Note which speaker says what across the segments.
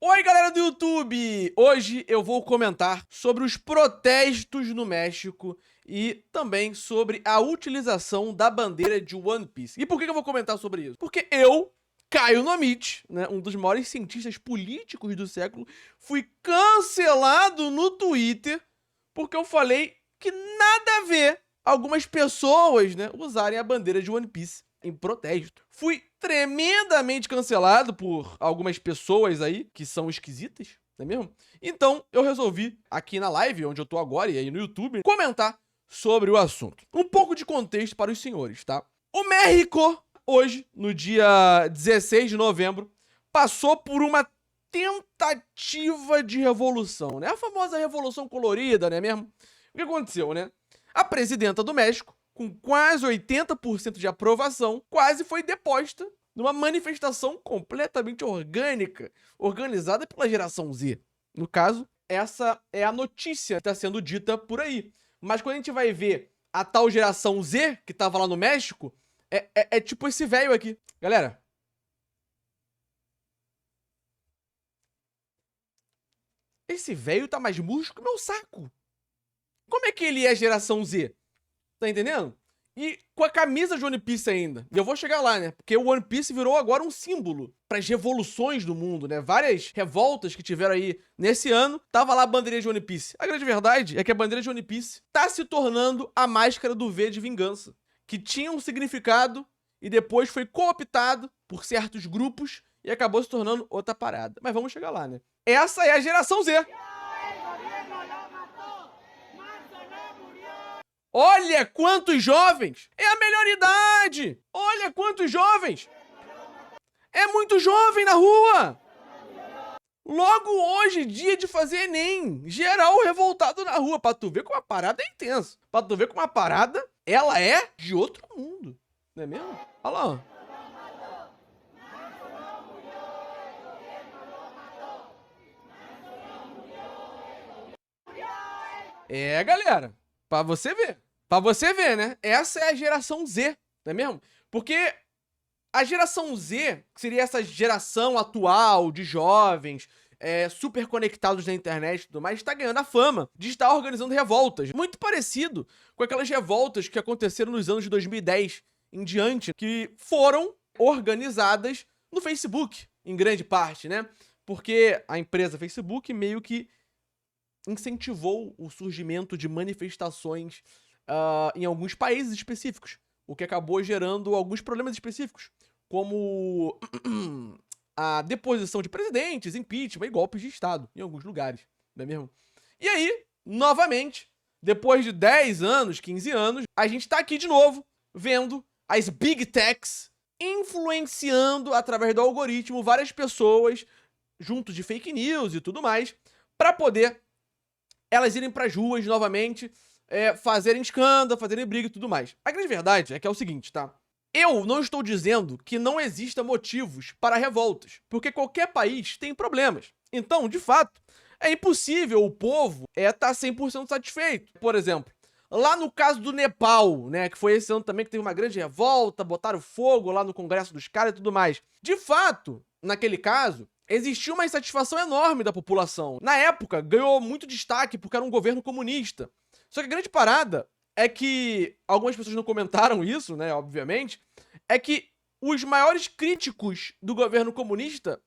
Speaker 1: Oi, galera do YouTube! Hoje eu vou comentar sobre os protestos no México e também sobre a utilização da bandeira de One Piece. E por que eu vou comentar sobre isso? Porque eu, Caio Nomit, né, um dos maiores cientistas políticos do século, fui cancelado no Twitter porque eu falei que nada a ver algumas pessoas, né, usarem a bandeira de One Piece em protesto. Fui tremendamente cancelado por algumas pessoas aí que são esquisitas, não é mesmo? Então eu resolvi aqui na live, onde eu tô agora e aí no YouTube, comentar sobre o assunto. Um pouco de contexto para os senhores, tá? O México, hoje, no dia 16 de novembro, passou por uma tentativa de revolução, né? A famosa revolução colorida, não é mesmo? O que aconteceu, né? A presidenta do México, com quase 80% de aprovação, quase foi deposta numa manifestação completamente orgânica, organizada pela geração Z. No caso, essa é a notícia que está sendo dita por aí. Mas quando a gente vai ver a tal geração Z, que estava lá no México, é tipo esse velho aqui. Galera, esse velho tá mais murcho que o meu saco. Como é que ele é geração Z? Tá entendendo? E com a camisa de One Piece ainda. E eu vou chegar lá, né? Porque o One Piece virou agora um símbolo para as revoluções do mundo, né? Várias revoltas que tiveram aí nesse ano, tava lá a bandeira de One Piece. A grande verdade é que a bandeira de One Piece tá se tornando a máscara do V de vingança, que tinha um significado e depois foi cooptado por certos grupos e acabou se tornando outra parada. Mas vamos chegar lá, né? Essa é a geração Z. Olha quantos jovens! É a melhor idade! Olha quantos jovens! É muito jovem na rua! Logo hoje, dia de fazer Enem. Geral revoltado na rua. Pra tu ver como a parada é intensa. Pra tu ver como a parada, ela é de outro mundo. Não é mesmo? Olha lá, ó. É, galera. Pra você ver. Pra você ver, né? Essa é a geração Z, não é mesmo? Porque a geração Z, que seria essa geração atual de jovens, super conectados na internet e tudo mais, está ganhando a fama de estar organizando revoltas. Muito parecido com aquelas revoltas que aconteceram nos anos de 2010 em diante, que foram organizadas no Facebook, em grande parte, né? Porque a empresa Facebook meio que incentivou o surgimento de manifestações em alguns países específicos, o que acabou gerando alguns problemas específicos, como a deposição de presidentes, impeachment e golpes de Estado em alguns lugares, não é mesmo? E aí, novamente, depois de 10 anos, 15 anos, a gente tá aqui de novo, vendo as Big Techs influenciando, através do algoritmo, várias pessoas, junto de fake news e tudo mais, para poder elas irem pras ruas novamente, fazerem escândalo, fazerem briga e tudo mais. A grande verdade é que é o seguinte, tá? Eu não estou dizendo que não exista motivos para revoltas, porque qualquer país tem problemas. Então, de fato, é impossível o povo estar 100% satisfeito. Por exemplo, lá no caso do Nepal, né, que foi esse ano também que teve uma grande revolta, botaram fogo lá no Congresso dos caras e tudo mais. De fato, naquele caso, existiu uma insatisfação enorme da população. Na época, ganhou muito destaque porque era um governo comunista. Só que a grande parada é que, algumas pessoas não comentaram isso, né, obviamente, é que os maiores críticos do governo comunista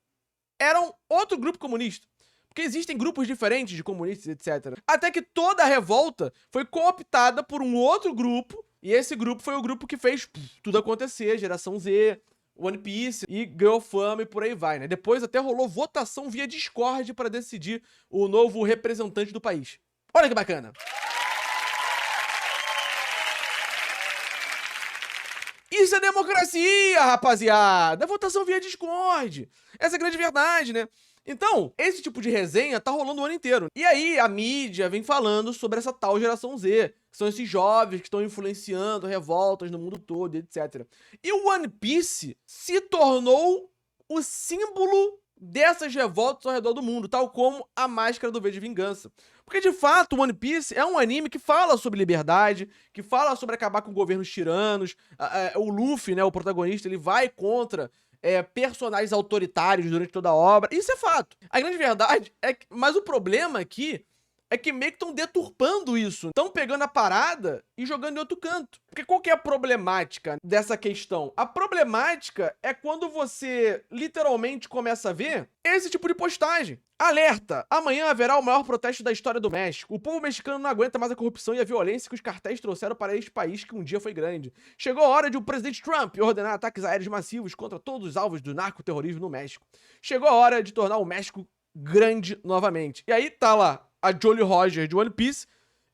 Speaker 1: eram outro grupo comunista. Porque existem grupos diferentes de comunistas, etc. Até que toda a revolta foi cooptada por um outro grupo, e esse grupo foi o grupo que fez tudo acontecer, geração Z, One Piece, e ganhou fama e por aí vai, né? Depois até rolou votação via Discord para decidir o novo representante do país. Olha que bacana! Isso é democracia, rapaziada! Votação via Discord! Essa é a grande verdade, né? Então, esse tipo de resenha tá rolando o ano inteiro. E aí, a mídia vem falando sobre essa tal geração Z, que são esses jovens que estão influenciando revoltas no mundo todo, etc. E o One Piece se tornou o símbolo dessas revoltas ao redor do mundo, tal como a máscara do V de Vingança. Porque, de fato, One Piece é um anime que fala sobre liberdade, que fala sobre acabar com governos tiranos. O Luffy, né, o protagonista, ele vai contra personagens autoritários durante toda a obra. Isso é fato. A grande verdade é que... Mas o problema aqui é que meio que estão deturpando isso. Estão pegando a parada e jogando em outro canto. Porque qual que é a problemática dessa questão? A problemática é quando você literalmente começa a ver esse tipo de postagem. Alerta! Amanhã haverá o maior protesto da história do México. O povo mexicano não aguenta mais a corrupção e a violência que os cartéis trouxeram para este país que um dia foi grande. Chegou a hora de o presidente Trump ordenar ataques aéreos massivos contra todos os alvos do narcoterrorismo no México. Chegou a hora de tornar o México grande novamente. E aí tá lá a Jolly Roger de One Piece.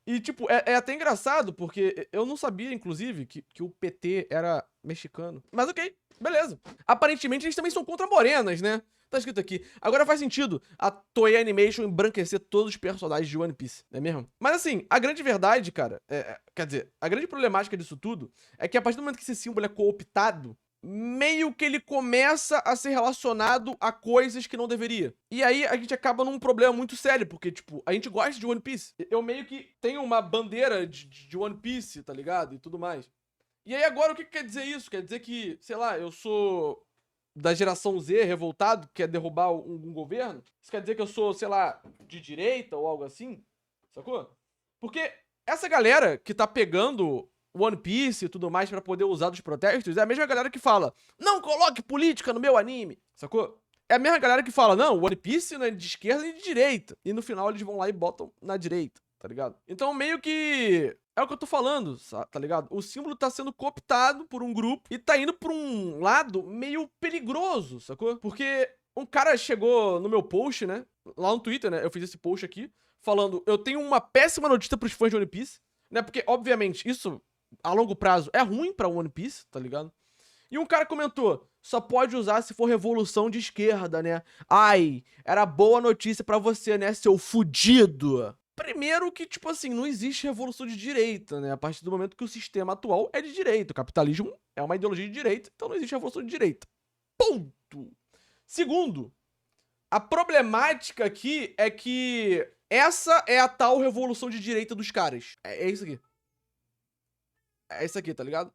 Speaker 1: E, tipo, é até engraçado, porque eu não sabia, inclusive, que o PT era mexicano. Mas ok, beleza. Aparentemente, eles também são contra morenas, né? Tá escrito aqui. Agora faz sentido a Toei Animation embranquecer todos os personagens de One Piece, não é mesmo? Mas assim, a grande verdade, cara, quer dizer, a grande problemática disso tudo é que a partir do momento que esse símbolo é cooptado, meio que ele começa a ser relacionado a coisas que não deveria. E aí a gente acaba num problema muito sério, porque, tipo, a gente gosta de One Piece. Eu meio que tenho uma bandeira de One Piece, tá ligado? E tudo mais. E aí agora o que quer dizer isso? Quer dizer que, sei lá, eu sou da geração Z, revoltado, que quer derrubar um governo? Isso quer dizer que eu sou, sei lá, de direita ou algo assim? Sacou? Porque essa galera que tá pegando One Piece e tudo mais pra poder usar dos protestos é a mesma galera que fala: não coloque política no meu anime, sacou? É a mesma galera que fala: não, One Piece não é de esquerda nem de direita. E no final eles vão lá e botam na direita, tá ligado? Então meio que é o que eu tô falando, tá ligado? O símbolo tá sendo cooptado por um grupo e tá indo pra um lado meio perigoso, sacou? Porque um cara chegou no meu post, né? Lá no Twitter, né? Eu fiz esse post aqui, falando: eu tenho uma péssima notícia pros fãs de One Piece, né? Porque, obviamente, isso a longo prazo é ruim pra One Piece, tá ligado? E um cara comentou: só pode usar se for revolução de esquerda, né? Ai, era boa notícia pra você, né, seu fudido? Primeiro que, tipo assim, não existe revolução de direita, né? A partir do momento que o sistema atual é de direita. O capitalismo é uma ideologia de direita, então não existe revolução de direita. Ponto. Segundo, a problemática aqui é que essa é a tal revolução de direita dos caras. É isso aqui. É isso aqui, tá ligado?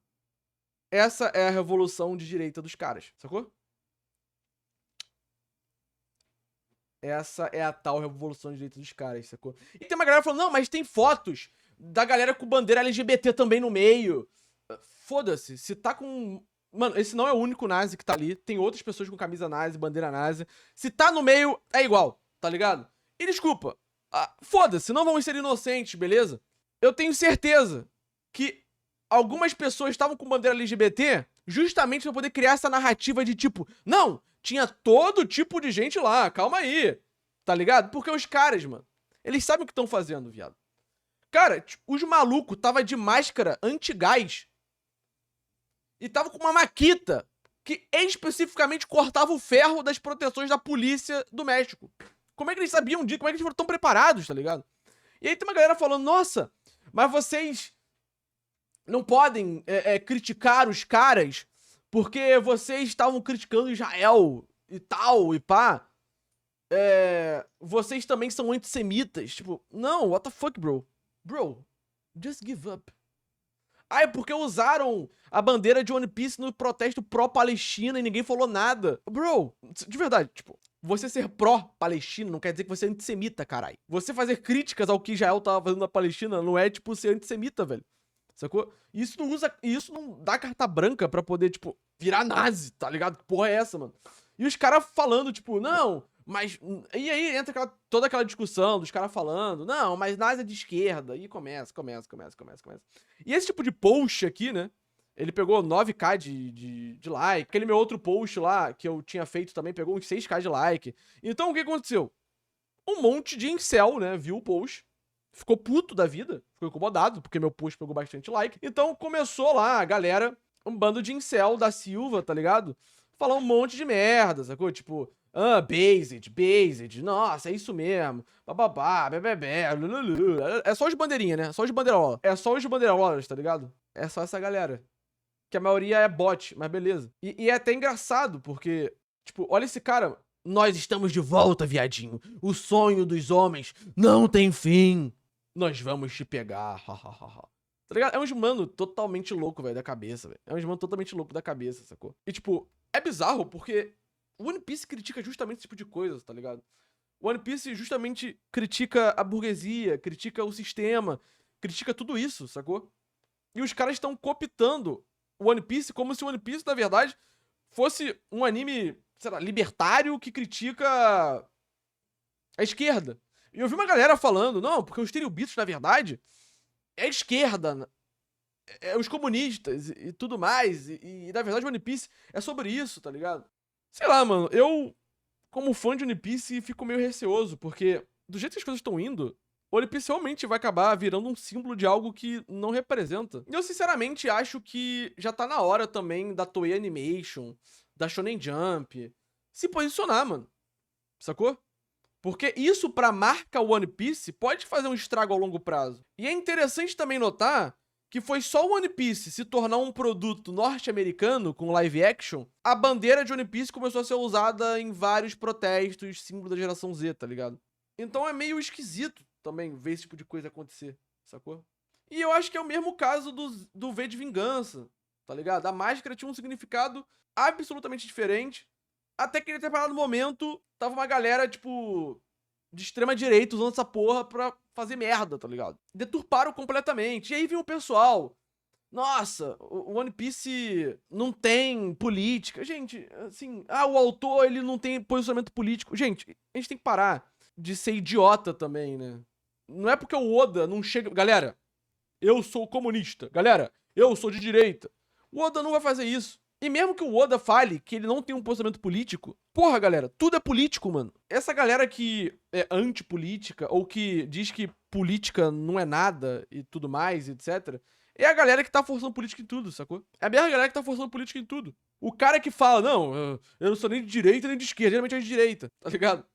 Speaker 1: Essa é a revolução de direita dos caras, sacou? Essa é a tal revolução de direita dos caras, sacou? E tem uma galera falando: não, mas tem fotos da galera com bandeira LGBT também no meio. Foda-se, se tá com... Mano, esse não é o único nazi que tá ali. Tem outras pessoas com camisa nazi, bandeira nazi. Se tá no meio, é igual, tá ligado? E desculpa, foda-se, não vão ser inocentes, beleza? Eu tenho certeza que algumas pessoas estavam com bandeira LGBT justamente pra poder criar essa narrativa de tipo: não, tinha todo tipo de gente lá, calma aí, tá ligado? Porque os caras, mano, eles sabem o que estão fazendo, viado. Cara, os malucos tava de máscara anti-gás e tava com uma maquita que especificamente cortava o ferro das proteções da polícia do México. Como é que eles sabiam disso? Como é que eles foram tão preparados, tá ligado? E aí tem uma galera falando: nossa, mas vocês não podem criticar os caras porque vocês estavam criticando Israel e tal, e pá. Vocês também são antissemitas. Tipo, não, what the fuck, bro? Bro, just give up. Ah, é porque usaram a bandeira de One Piece no protesto pró-Palestina e ninguém falou nada. Bro, de verdade, tipo, você ser pró-Palestina não quer dizer que você é antissemita, caralho. Você fazer críticas ao que Israel tava fazendo na Palestina não é, tipo, ser antissemita, velho. Sacou? Isso não dá carta branca pra poder, tipo, virar nazi, tá ligado? Que porra é essa, mano? E os caras falando, tipo, não, mas... E aí entra toda aquela discussão dos caras falando: não, mas nazi é de esquerda. E começa. E esse tipo de post aqui, né? Ele pegou 9k de like. Aquele meu outro post lá, que eu tinha feito também, pegou uns 6k de like. Então, o que aconteceu? Um monte de incel, né, viu o post, ficou puto da vida, ficou incomodado, porque meu post pegou bastante like. Então começou lá a galera, um bando de incel da Silva, tá ligado? Falar um monte de merda, sacou? Tipo, based, nossa, é isso mesmo, bababá, bebê, lululu. É só os bandeirinhas, né? Só os bandeirolas. É só os bandeirolas, tá ligado? É só essa galera. Que a maioria é bot, mas beleza. E é até engraçado, porque, tipo, olha esse cara. Nós estamos de volta, viadinho. O sonho dos homens não tem fim. Nós vamos te pegar, hahaha. Tá ligado? É uns mano totalmente louco, velho, da cabeça, velho. É uns mano totalmente louco da cabeça, sacou? E, tipo, é bizarro porque o One Piece critica justamente esse tipo de coisa, tá ligado? O One Piece justamente critica a burguesia, critica o sistema, critica tudo isso, sacou? E os caras estão cooptando o One Piece como se o One Piece, na verdade, fosse um anime, sei lá, libertário que critica a esquerda. E eu vi uma galera falando, não, porque os Tenryubitos, na verdade, é a esquerda, é os comunistas e tudo mais. E, na verdade, o One Piece é sobre isso, tá ligado? Sei lá, mano, eu, como fã de One Piece, fico meio receoso, porque do jeito que as coisas estão indo, o One Piece realmente vai acabar virando um símbolo de algo que não representa. E eu, sinceramente, acho que já tá na hora também da Toei Animation, da Shonen Jump, se posicionar, mano. Sacou? Porque isso pra marca One Piece pode fazer um estrago ao longo prazo. E é interessante também notar que foi só o One Piece se tornar um produto norte-americano com live action, a bandeira de One Piece começou a ser usada em vários protestos, símbolo da geração Z, tá ligado? Então é meio esquisito também ver esse tipo de coisa acontecer, sacou? E eu acho que é o mesmo caso do V de Vingança, tá ligado? A máscara tinha um significado absolutamente diferente, até que em determinado momento tava uma galera, tipo, de extrema direita usando essa porra pra fazer merda, tá ligado? Deturparam completamente. E aí vem o pessoal. Nossa, o One Piece não tem política. Gente, assim, o autor ele não tem posicionamento político. Gente, a gente tem que parar de ser idiota também, né? Não é porque o Oda não chega. Galera, eu sou comunista. Galera, eu sou de direita. O Oda não vai fazer isso. E mesmo que o Oda fale que ele não tem um posicionamento político, porra, galera, tudo é político, mano. Essa galera que é antipolítica ou que diz que política não é nada e tudo mais, etc., é a galera que tá forçando política em tudo, sacou? É a mesma galera que tá forçando política em tudo. O cara que fala, não, eu não sou nem de direita nem de esquerda, geralmente é de direita, tá ligado?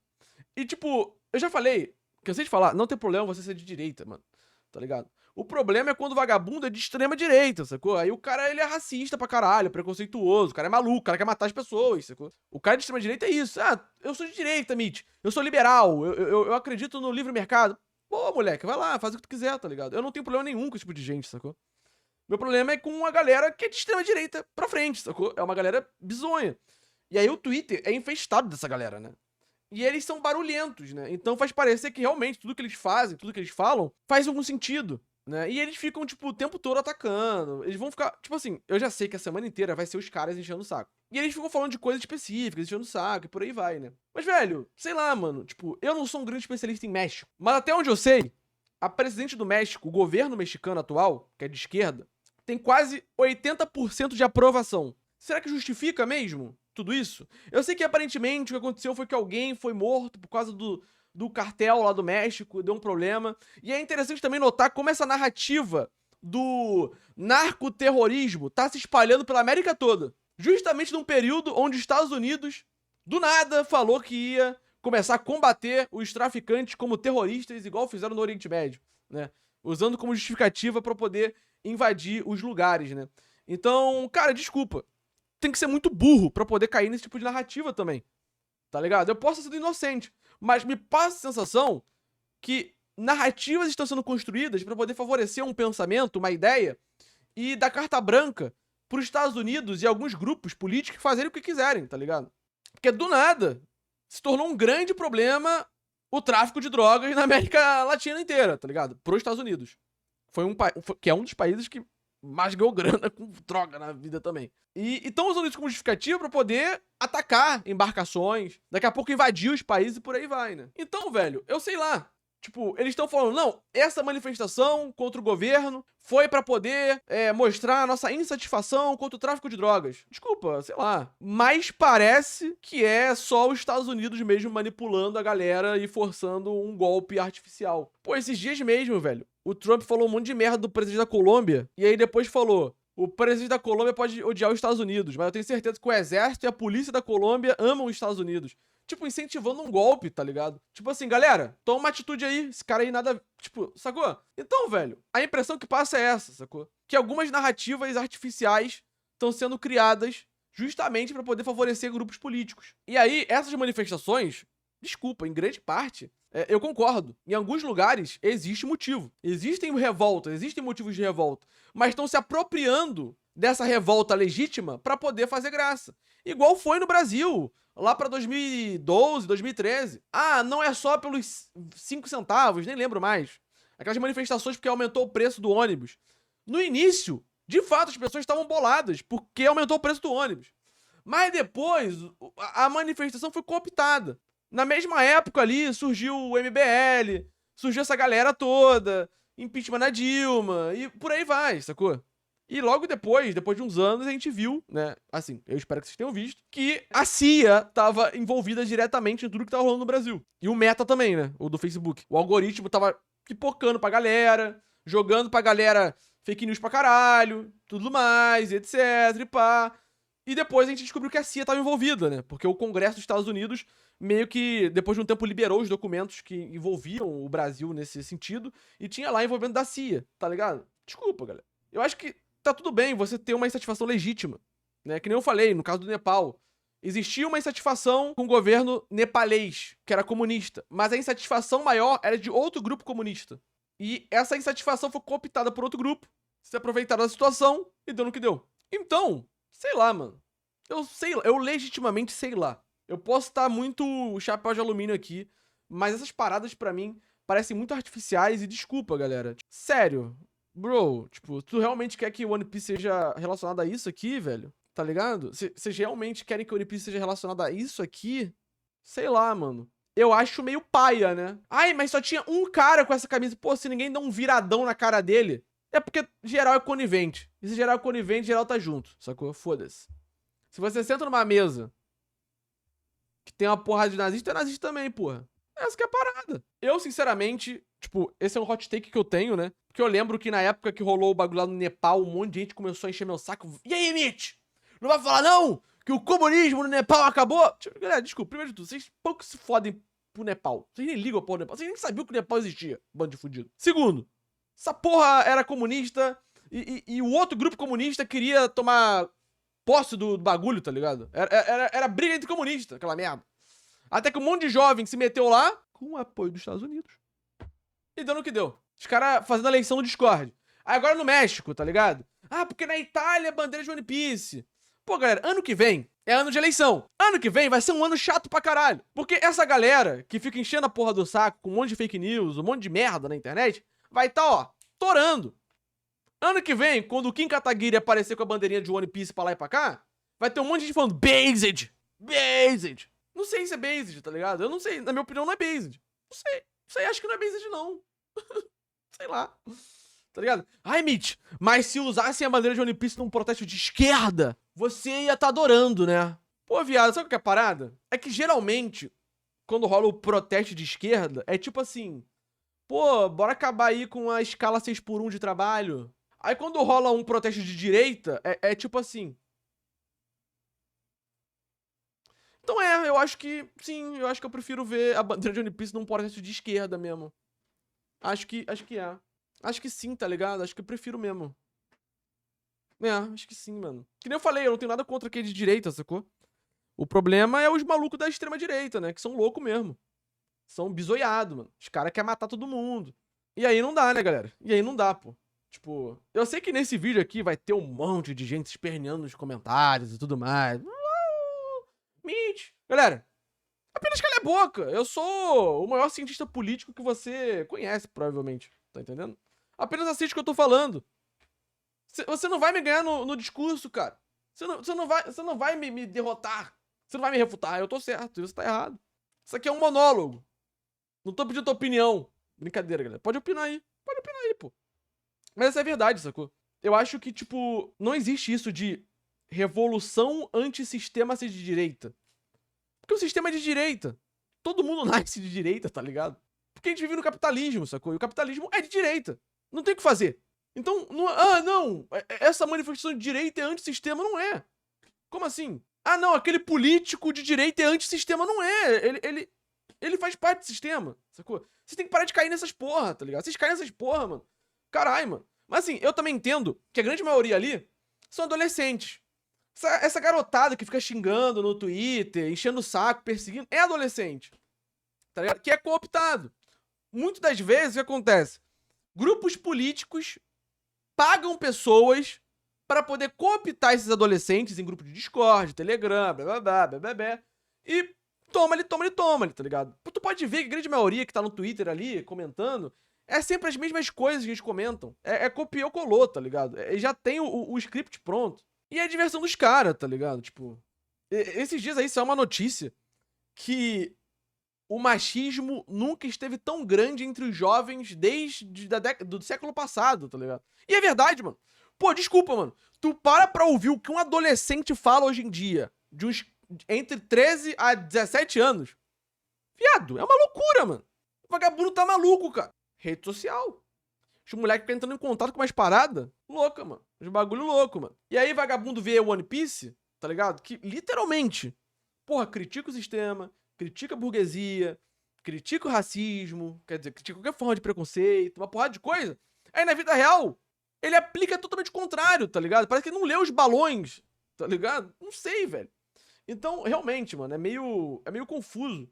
Speaker 1: E tipo, eu já falei, cansei de falar, não tem problema você ser de direita, mano, tá ligado? O problema é quando o vagabundo é de extrema direita, sacou? Aí o cara, ele é racista pra caralho, preconceituoso, o cara é maluco, o cara quer matar as pessoas, sacou? O cara de extrema direita é isso. Eu sou de direita, Mitch. Eu sou liberal, eu acredito no livre mercado. Pô, moleque, vai lá, faz o que tu quiser, tá ligado? Eu não tenho problema nenhum com esse tipo de gente, sacou? Meu problema é com a galera que é de extrema direita pra frente, sacou? É uma galera bizonha. E aí o Twitter é infestado dessa galera, né? E eles são barulhentos, né? Então faz parecer que realmente tudo que eles fazem, tudo que eles falam, faz algum sentido, né? E eles ficam, tipo, o tempo todo atacando. Eles vão ficar. Tipo assim, eu já sei que a semana inteira vai ser os caras enchendo o saco. E eles ficam falando de coisas específicas, enchendo o saco, e por aí vai, né? Mas, velho, sei lá, mano. Tipo, eu não sou um grande especialista em México. Mas até onde eu sei, a presidente do México, o governo mexicano atual, que é de esquerda, tem quase 80% de aprovação. Será que justifica mesmo tudo isso? Eu sei que aparentemente o que aconteceu foi que alguém foi morto por causa do cartel lá do México, deu um problema. E é interessante também notar como essa narrativa do narcoterrorismo tá se espalhando pela América toda. Justamente num período onde os Estados Unidos, do nada, falou que ia começar a combater os traficantes como terroristas, igual fizeram no Oriente Médio, né? Usando como justificativa para poder invadir os lugares, né? Então, cara, desculpa. Tem que ser muito burro pra poder cair nesse tipo de narrativa também. Tá ligado? Eu posso ser inocente, mas me passa a sensação que narrativas estão sendo construídas pra poder favorecer um pensamento, uma ideia, e dar carta branca pros Estados Unidos e alguns grupos políticos fazerem o que quiserem, tá ligado? Porque do nada se tornou um grande problema o tráfico de drogas na América Latina inteira, tá ligado? Pros Estados Unidos. Que é um dos países que mais ganhou grana com droga na vida também. E estão usando isso como justificativa pra poder atacar embarcações, daqui a pouco invadir os países e por aí vai, né? Então, velho, eu sei lá. Tipo, eles estão falando, não, essa manifestação contra o governo foi pra poder mostrar a nossa insatisfação contra o tráfico de drogas. Desculpa, sei lá. Mas parece que é só os Estados Unidos mesmo manipulando a galera e forçando um golpe artificial. Pô, esses dias mesmo, velho, o Trump falou um monte de merda do presidente da Colômbia e aí depois falou: o presidente da Colômbia pode odiar os Estados Unidos, mas eu tenho certeza que o exército e a polícia da Colômbia amam os Estados Unidos. Tipo, incentivando um golpe, tá ligado? Tipo assim, galera, toma uma atitude aí, esse cara aí nada. Tipo, sacou? Então, velho, a impressão que passa é essa, sacou? Que algumas narrativas artificiais estão sendo criadas justamente pra poder favorecer grupos políticos. E aí, essas manifestações, desculpa, em grande parte, Eu concordo. Em alguns lugares existe motivo. Existem revoltas, existem motivos de revolta. Mas estão se apropriando dessa revolta legítima pra poder fazer graça. Igual foi no Brasil, lá pra 2012, 2013. Ah, não é só pelos 5 centavos, nem lembro mais. Aquelas manifestações porque aumentou o preço do ônibus. No início, de fato, as pessoas estavam boladas porque aumentou o preço do ônibus. Mas depois, a manifestação foi cooptada. Na mesma época ali, surgiu o MBL, surgiu essa galera toda, impeachment da Dilma, e por aí vai, sacou? E logo depois de uns anos, a gente viu, né, assim, eu espero que vocês tenham visto, que a CIA tava envolvida diretamente em tudo que tava rolando no Brasil. E o Meta também, né, o do Facebook. O algoritmo tava pipocando pra galera, jogando pra galera fake news pra caralho, tudo mais, etc, e pá. E depois a gente descobriu que a CIA tava envolvida, né, porque o Congresso dos Estados Unidos meio que, depois de um tempo, liberou os documentos que envolviam o Brasil nesse sentido, e tinha lá envolvimento da CIA, tá ligado? Desculpa, galera. Eu acho que tá tudo bem você ter uma insatisfação legítima, né? Que nem eu falei, no caso do Nepal. Existia uma insatisfação com o governo nepalês, que era comunista, mas a insatisfação maior era de outro grupo comunista. E essa insatisfação foi cooptada por outro grupo, se aproveitaram da situação e deu no que deu. Então, sei lá, mano. Eu legitimamente sei lá. Eu posso estar muito chapéu de alumínio aqui, mas essas paradas pra mim parecem muito artificiais e desculpa, galera. Sério, bro, tipo, tu realmente quer que o One Piece seja relacionado a isso aqui, velho? Tá ligado? Vocês realmente querem que o One Piece seja relacionado a isso aqui? Sei lá, mano. Eu acho meio paia, né? Ai, mas só tinha um cara com essa camisa. Pô, se ninguém dá um viradão na cara dele, é porque geral é conivente. E se geral é conivente, geral tá junto, sacou? Foda-se. Se você senta numa mesa que tem uma porrada de nazista, é nazista também, porra. Essa que é a parada. Eu, sinceramente, tipo, esse é um hot take que eu tenho, né? Porque eu lembro que na época que rolou o bagulho lá no Nepal, um monte de gente começou a encher meu saco. E aí, Mitch? Não vai falar, não? Que o comunismo no Nepal acabou? Tipo, galera, desculpa, primeiro de tudo, vocês pouco se fodem pro Nepal. Vocês nem ligam pro Nepal. Vocês nem sabiam que o Nepal existia, bando de fudido. Segundo, essa porra era comunista e o outro grupo comunista queria tomar posse do bagulho, tá ligado? Era briga entre comunistas, aquela merda. Até que um monte de jovem se meteu lá com o apoio dos Estados Unidos. E deu no que deu. Os caras fazendo a eleição no Discord. Aí agora no México, tá ligado? Ah, porque na Itália é bandeira de One Piece. Pô, galera, ano que vem é ano de eleição. Ano que vem vai ser um ano chato pra caralho. Porque essa galera que fica enchendo a porra do saco com um monte de fake news, um monte de merda na internet, vai tá, ó, torando. Ano que vem, quando o Kim Kataguiri aparecer com a bandeirinha de One Piece pra lá e pra cá, vai ter um monte de gente falando Based! Based! Não sei se é Based, tá ligado? Eu não sei, na minha opinião não é Based. Não sei. Não sei, acho que não é Based não. Sei lá. Tá ligado? Ai, Mitch, mas se usassem a bandeira de One Piece num protesto de esquerda, você ia tá adorando, né? Pô, viado, sabe o que é a parada? É que geralmente, quando rola o protesto de esquerda, é tipo assim, pô, bora acabar aí com a escala 6x1 de trabalho. Aí quando rola um protesto de direita, é tipo assim. Então eu acho que, sim, eu acho que eu prefiro ver a bandeira de One Piece num protesto de esquerda mesmo. Acho que é. Acho que sim, tá ligado? Acho que eu prefiro mesmo. Acho que sim, mano. Que nem eu falei, eu não tenho nada contra aquele de direita, sacou? O problema é os malucos da extrema direita, né? Que são loucos mesmo. São bizoiados, mano. Os caras querem matar todo mundo. E aí não dá, né, galera? E aí não dá, pô. Tipo, eu sei que nesse vídeo aqui vai ter um monte de gente esperneando nos comentários e tudo mais. Mitch. Galera, apenas cala a boca. Eu sou o maior cientista político que você conhece, provavelmente. Tá entendendo? Apenas assiste o que eu tô falando. Você não vai me ganhar no discurso, cara. Você não vai me derrotar. Você não vai me refutar. Eu tô certo, você tá errado. Isso aqui é um monólogo. Não tô pedindo tua opinião. Brincadeira, galera. Pode opinar aí. Pode opinar aí, pô. Mas essa é a verdade, sacou? Eu acho que, tipo, não existe isso de revolução antissistema ser de direita. Porque o sistema é de direita. Todo mundo nasce de direita, tá ligado? Porque a gente vive no capitalismo, sacou? E o capitalismo é de direita. Não tem o que fazer. Então, não, essa manifestação de direita é antissistema, não é. Como assim? Ah, não, aquele político de direita é antissistema, não é. Ele faz parte do sistema, sacou? Vocês têm que parar de cair nessas porra, tá ligado? Vocês caem nessas porra, mano. Caralho, mano. Mas assim, eu também entendo que a grande maioria ali são adolescentes. Essa garotada que fica xingando no Twitter, enchendo o saco, perseguindo, é adolescente. tá ligado? Que é cooptado. Muitas das vezes, o que acontece? Grupos políticos pagam pessoas para poder cooptar esses adolescentes em grupo de Discord, Telegram, blá, blá, blá, blá, blá, blá, e toma-lhe, tá ligado? Tu pode ver que a grande maioria que tá no Twitter ali, comentando, é sempre as mesmas coisas que eles comentam. É copiou, colou, tá ligado? Já tem o script pronto. E é a diversão dos caras, tá ligado? Tipo, esses dias aí saiu uma notícia que o machismo nunca esteve tão grande entre os jovens desde do século passado, tá ligado? E é verdade, mano. Pô, desculpa, mano. Tu pra ouvir o que um adolescente fala hoje em dia, de uns entre 13 a 17 anos. Viado, é uma loucura, mano. O vagabundo tá maluco, cara. Rede social. Os moleques ficam entrando em contato com umas paradas louca, mano. Os bagulho louco, mano. E aí, vagabundo vê One Piece, tá ligado? Que literalmente, porra, critica o sistema, critica a burguesia, critica o racismo, quer dizer, critica qualquer forma de preconceito, uma porrada de coisa. Aí na vida real, ele aplica totalmente o contrário, tá ligado? Parece que ele não leu os balões, tá ligado? Não sei, velho. Então, realmente, mano, é meio confuso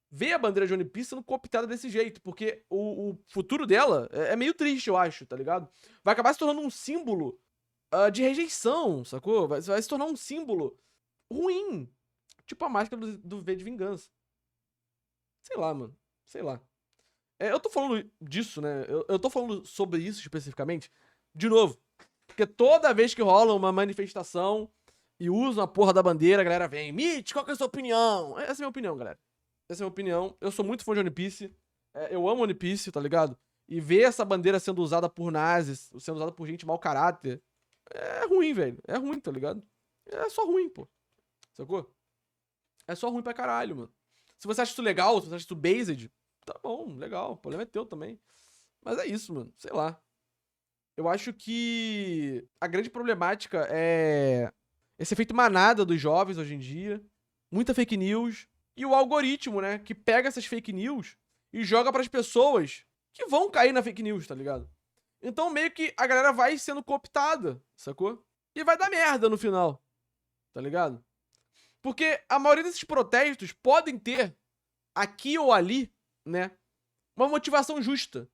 Speaker 1: ver a bandeira de One Piece sendo cooptada desse jeito, porque o futuro dela é meio triste, eu acho, tá ligado? Vai acabar se tornando um símbolo de rejeição, sacou? Vai se tornar um símbolo ruim. Tipo a máscara do V de Vingança. Sei lá, mano. Sei lá. Eu tô falando disso, né? Eu tô falando sobre isso especificamente, de novo. Porque toda vez que rola uma manifestação e usam a porra da bandeira, a galera vem, Mitch, qual que é a sua opinião? Essa é a minha opinião, galera. Essa é a minha opinião. Eu sou muito fã de One Piece. Eu amo One Piece, tá ligado? E ver essa bandeira sendo usada por nazis, sendo usada por gente mau caráter, é ruim, velho. É ruim, tá ligado? É só ruim, pô. Sacou? É só ruim pra caralho, mano. Se você acha isso legal, se você acha isso based, tá bom, legal. O problema é teu também. Mas é isso, mano. Sei lá. Eu acho que a grande problemática é esse efeito manada dos jovens hoje em dia. Muita fake news. E o algoritmo, né? Que pega essas fake news e joga pras pessoas que vão cair na fake news, tá ligado? Então meio que a galera vai sendo cooptada, sacou? E vai dar merda no final, tá ligado? Porque a maioria desses protestos podem ter, aqui ou ali, né? Uma motivação justa.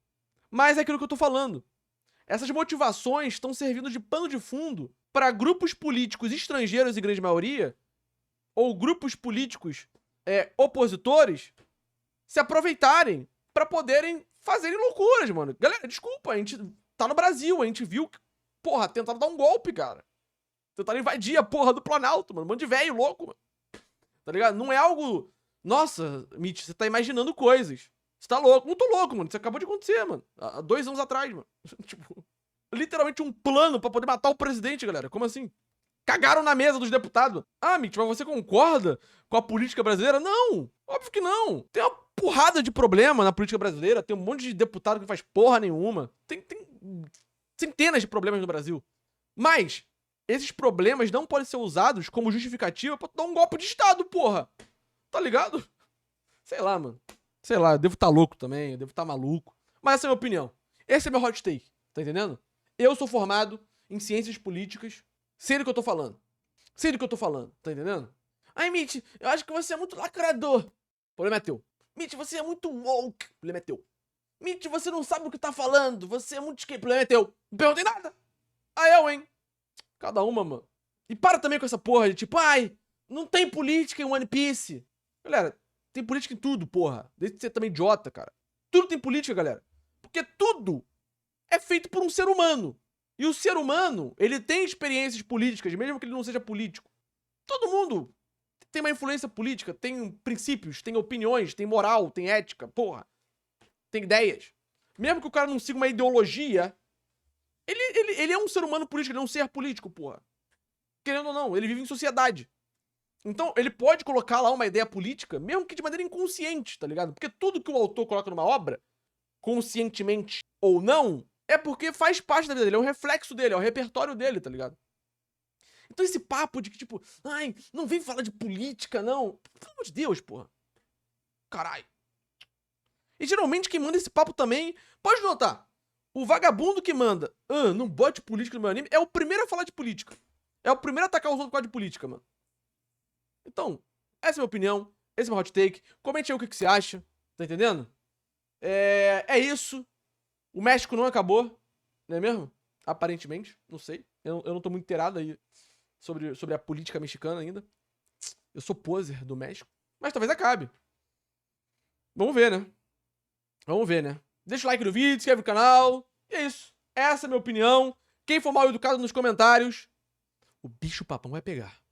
Speaker 1: Mas é aquilo que eu tô falando. Essas motivações estão servindo de pano de fundo para grupos políticos estrangeiros, em grande maioria, ou grupos políticos opositores, se aproveitarem para poderem fazerem loucuras, mano. Galera, desculpa, a gente tá no Brasil, a gente viu que, porra, tentaram dar um golpe, cara. Tentaram invadir a porra do Planalto, mano. Um monte de velho louco, mano. Tá ligado? Não é algo... Nossa, Mitch, você tá imaginando coisas. Você tá louco. Não tô louco, mano. Isso acabou de acontecer, mano. Há 2 anos atrás, mano. Tipo, literalmente um plano pra poder matar o presidente, galera. Como assim? Cagaram na mesa dos deputados. Ah, Mitch, mas você concorda com a política brasileira? Não! Óbvio que não. Tem uma porrada de problema na política brasileira. Tem um monte de deputado que não faz porra nenhuma. Tem centenas de problemas no Brasil. Mas esses problemas não podem ser usados como justificativa pra dar um golpe de Estado, porra. Tá ligado? Sei lá, mano. Sei lá, eu devo estar louco também, eu devo estar maluco. Mas essa é a minha opinião. Esse é meu hot take, tá entendendo? Eu sou formado em ciências políticas. Sei do que eu tô falando. Sei do que eu tô falando, tá entendendo? Ai, Mitch, eu acho que você é muito lacrador. O problema é teu. Mitch, você é muito woke. O problema é teu. Mitch, você não sabe o que tá falando. Você é muito skate. O problema é teu. Não perguntei nada. Ah, eu, hein? Cada uma, mano. E para também com essa porra de tipo, ai, não tem política em One Piece. Galera, tem política em tudo, porra. Desde que você também idiota, cara. Tudo tem política, galera. Porque tudo é feito por um ser humano. E o ser humano, ele tem experiências políticas, mesmo que ele não seja político. Todo mundo tem uma influência política, tem princípios, tem opiniões, tem moral, tem ética, porra. Tem ideias. Mesmo que o cara não siga uma ideologia, ele é um ser humano político, ele é um ser político, porra. Querendo ou não, ele vive em sociedade. Então, ele pode colocar lá uma ideia política, mesmo que de maneira inconsciente, tá ligado? Porque tudo que o autor coloca numa obra, conscientemente ou não, é porque faz parte da vida dele, é um reflexo dele, é o repertório dele, tá ligado? Então esse papo de que, tipo, ai, não vem falar de política, não. Pelo amor de Deus, porra. Caralho. E geralmente quem manda esse papo também, pode notar, o vagabundo que manda, não bote política no meu anime, é o primeiro a falar de política. É o primeiro a atacar os outros por causa de política, mano. Então, essa é a minha opinião, esse é o meu hot take. Comente aí o que você acha. Tá entendendo? É isso. O México não acabou, não é mesmo? Aparentemente, não sei. Eu não tô muito inteirado aí sobre a política mexicana ainda. Eu sou poser do México. Mas talvez acabe. Vamos ver, né? Vamos ver, né? Deixa o like no vídeo, se inscreve no canal. E é isso. Essa é a minha opinião. Quem for mal educado nos comentários, o bicho papão vai pegar.